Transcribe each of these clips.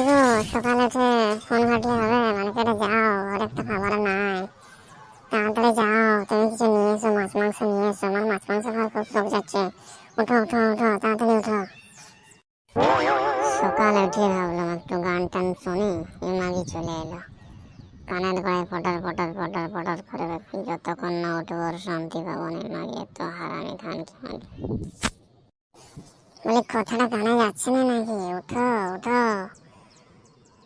গো, সকালে উঠে ফোন ঘাটলে হবে? মার্কেটে যাও, ঘরে একটা খাবার নাই। তাড়াতাড়ি যাও, তুমি কিছু নিয়ে এসো, মাছ মাংস নিয়ে এসো। আমার মাছ মাংস খাওয়ার খুব শখ যাচ্ছে। উঠো উঠো উঠো, তাড়াতাড়ি উঠো। সকালে উঠে ভাবলাম একটু গান টান শুনি, এই মাগি চলে এলো। কানের গোড়ায় পটার পটার পটার পটার করে রাখি, যতক্ষণ না উঠবো ওর শান্তি পাবো না। মাগি এত হারামি খানকি মাগি। বলি কথাটা কানে যাচ্ছে না নাকি? উঠো উঠো,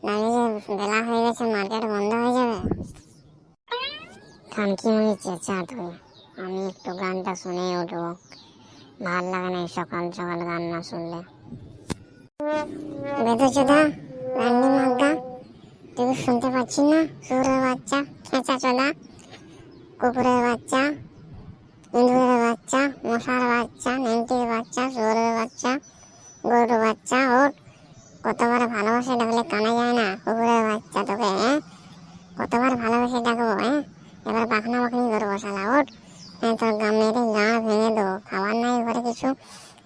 নাকি যে বেলা হয়ে গেছে, মার্কেট বন্ধ হয়ে যাবে। খানকি মাগি চেঁচা তুই, আমি একটু গানটা শুনেই উঠবো। ভাল লাগে না সকাল সকাল গান না শুনলে। বেদচোদা, রান্নি মাগা, তুই শুনতে পাচ্ছিস না? শুয়োরের বাচ্চা, খেঁচা চোদা, কুকুরের বাচ্চা, ইঁদুরের বাচ্চা, মশার বাচ্চা, নেংটির বাচ্চা, শুয়োরের বাচ্চা, গরুর বাচ্চা। ওঠ, কতবার ভালোবাসে ডাকলে কানে যায় না? কুকুরের বাচ্চা তোকে, হ্যাঁ? কতবার ভালোবেসে ডাকবো, হ্যাঁ? এবার পাখনা পাখনি করবো শালা। ওঠ, হ্যাঁ তোর মেরে গাঁ ভেঙে দেবো। খাবার নাই ঘরে কিছু,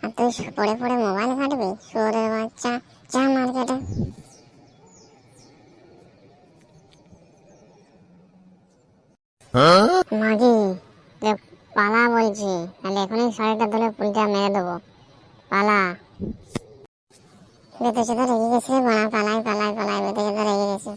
আর তুই পড়ে পড়ে মোবাইল ঘাটবি? শুয়োরের বাচ্চা, যা মার্কেটে। মাগি, পালা বলছি, তাহলে এখনই শাড়িটা ধরে পুলটা মেরে দেবো। পালা। বেঁধেছে তো রেগে গেছে, বাড়া পালাই পালাই পালাই, বেঁধেছে তো রেগে গেছে।